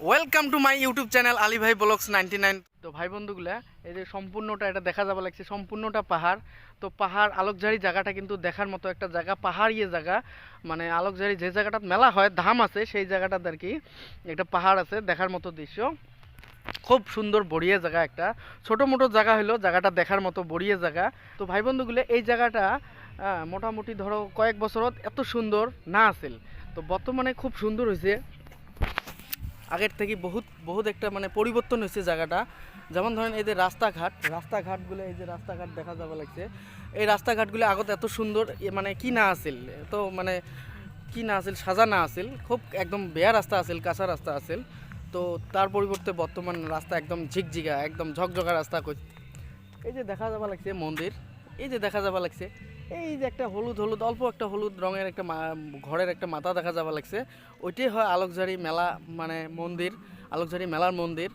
Welcome to my YouTube channel Ali ভাই blogs 99। তো ভাই বন্ধুগুলা এই যে সম্পূর্ণটা এটা দেখা যাবে লাগছে, সম্পূর্ণটা পাহাড়। তো পাহাড় আলোকঝাড়ি জায়গাটা কিন্তু দেখার মতো একটা জায়গা, পাহাড়িয়ে জায়গা। মানে আলোকঝাড়ি যে জায়গাটা মেলা হয়, ধাম আছে, সেই জায়গাটাতে আর কি একটা পাহাড় আছে, দেখার মতো দৃশ্য। খুব সুন্দর বড়িয়া জায়গা, একটা ছোটো মোটো জায়গা হলো, জায়গাটা দেখার মতো বড়িয়া জায়গা। তো ভাই বন্ধুগুলো এই জায়গাটা মোটামুটি ধরো কয়েক বছরত এত সুন্দর না আছিল, তো বর্তমানে খুব সুন্দর হয়েছে। আগের থেকে বহুত বহুত একটা মানে পরিবর্তন হয়েছে জায়গাটা। যেমন ধরেন এই যে রাস্তাঘাটগুলো, এই যে রাস্তাঘাট দেখা যাবে লাগছে, এই রাস্তাঘাটগুলো আগত এত সুন্দর মানে কি না আছিল, তো মানে কি না আছিল, সাজা না আছিল, খুব একদম বেয়া রাস্তা আছিল, কাঁচা রাস্তা আছিল। তো তার পরিবর্তে বর্তমান রাস্তা একদম ঝিকঝিকা, একদম ঝকঝকা রাস্তা। এই যে দেখা যাবা লাগছে মন্দির, এই যে দেখা যাবা লাগছে, এই যে একটা হলুদ হলুদ অল্প একটা হলুদ রঙের একটা ঘরের একটা মাথা দেখা যাবা লাগছে, ওইটাই হয় আলোকঝাড়ি মেলা, মানে মন্দির, আলোকঝাড়ি মেলার মন্দির।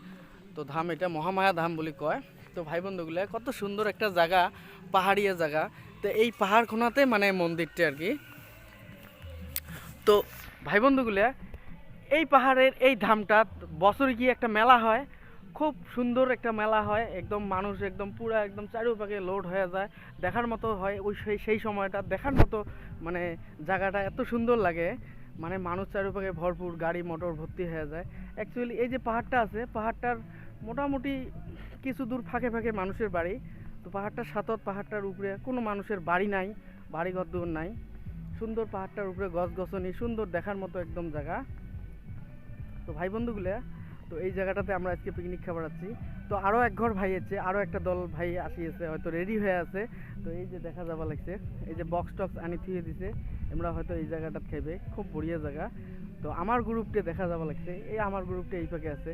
তো ধাম এটা মহামায়া ধাম বলে কয়। তো ভাই বন্ধুগুলো কত সুন্দর একটা জায়গা, পাহাড়িয়া জায়গা। তো এই পাহাড়খানাতে মানে মন্দিরটা আর কি। তো ভাই বন্ধুগুলো এই পাহাড়ের এই ধামটা বছরে কি একটা মেলা হয়, খুব সুন্দর একটা মেলা হয়, একদম মানুষ একদম পুরা একদম চারিপাশে লোড হয়ে যায়, দেখার মতো হয় ওই সেই সময়টা দেখার মতো। মানে জায়গাটা এত সুন্দর লাগে, মানে মানুষ চারিপাশে ভরপুর, গাড়ি মোটর ভর্তি হয়ে যায়। অ্যাকচুয়ালি এই যে পাহাড়টা আছে, পাহাড়টার মোটামুটি কিছু দূর ফাঁকে ফাঁকে মানুষের বাড়ি। তো পাহাড়টার সাথত, পাহাড়টার উপরে কোনো মানুষের বাড়ি নাই, বাড়িঘর দূর নাই। সুন্দর পাহাড়টার উপরে গছ গছনি, সুন্দর দেখার মতো একদম জায়গা। তো ভাই বন্ধুগুলো, তো এই জায়গাটাতে আমরা আজকে পিকনিক খাবার আছি। তো আরও এক ঘর ভাই আছে, আরও একটা দল ভাই আসিয়েছে, হয়তো রেডি হয়ে আছে। তো এই যে দেখা যাবা লাগছে, এই যে বক্স টক্স আনি থুয়ে দিছে, আমরা হয়তো এই জায়গাটা খাইবে, খুব বড়িয়া জায়গা। তো আমার গ্রুপটে দেখা যাবা লাগছে, এই আমার গ্রুপটে এই পাকে আছে,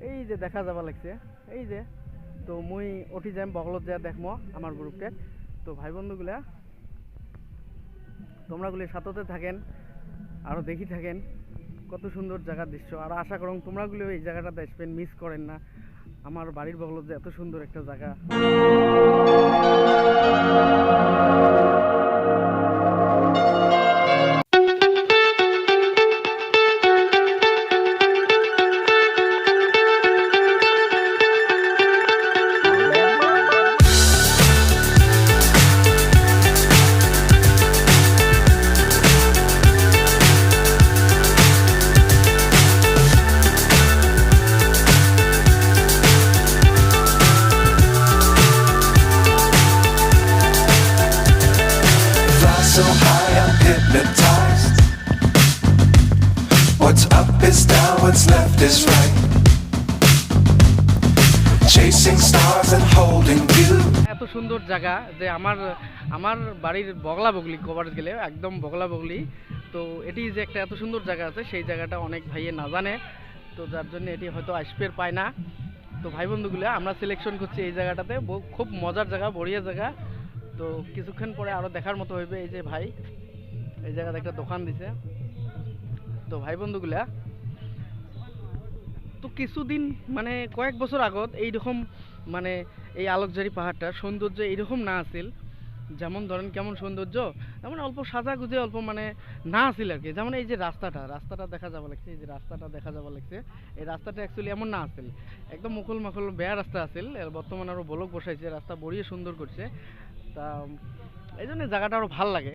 এই যে দেখা যাবা লাগছে, এই যে। তো মুই উঠি যাম বগলত যা দেখমো আমার গ্রুপটে। তো ভাই বন্ধুগুলা তোমরাগুলি সাথতে থাকেন, আরও দেখি থাকেন কত সুন্দর জায়গার দৃশ্য। আর আশা করুন তোমরাগুলো এই জায়গাটাতে আসবেন, মিস করেন না। আমার বাড়ির বগলত যে এত সুন্দর একটা জায়গা। So high, I'm hypnotized. What's up is down, what's left is right. Chasing stars and holding you. এত সুন্দর জায়গা যে আমার আমার বাড়ির বগলা বগলি কভার গেলে একদম বগলা বগলি। তো এটি যে একটা এত সুন্দর জায়গা আছে, সেই জায়গাটা অনেক ভাইয়ে না জানে, তো যার জন্য এটি হয়তো আসবে পায় না। তো ভাই বন্ধুগুলো আমরা সিলেকশন করছি এই জায়গাটাতে, খুব মজার জায়গা, বড়িয়া জায়গা। তো কিছুক্ষণ পরে আরও দেখার মতো হইবে। এই যে ভাই এই জায়গাতে একটা দোকান দিছে। তো ভাই বন্ধুগুলা, তো কিছুদিন মানে কয়েক বছর আগত এইরকম মানে এই আলোকঝাড়ি পাহাড়টার সৌন্দর্য এইরকম না আছিল। যেমন ধরেন কেমন সৌন্দর্য, যেমন অল্প সাজা গুজে অল্প মানে না আছিল আর কি। যেমন এই যে রাস্তাটা দেখা যাওয়া লাগছে, এই যে রাস্তাটা দেখা যাওয়া লাগছে, এই রাস্তাটা অ্যাকচুয়ালি এমন না আছিল, একদম মুখল মাখল বেয়া রাস্তা আছিল। বর্তমানে আরও ব্লক বসাইছে, রাস্তা বড়িয়ে সুন্দর করছে। তা এই জন্য জায়গাটা আরও ভাল লাগে।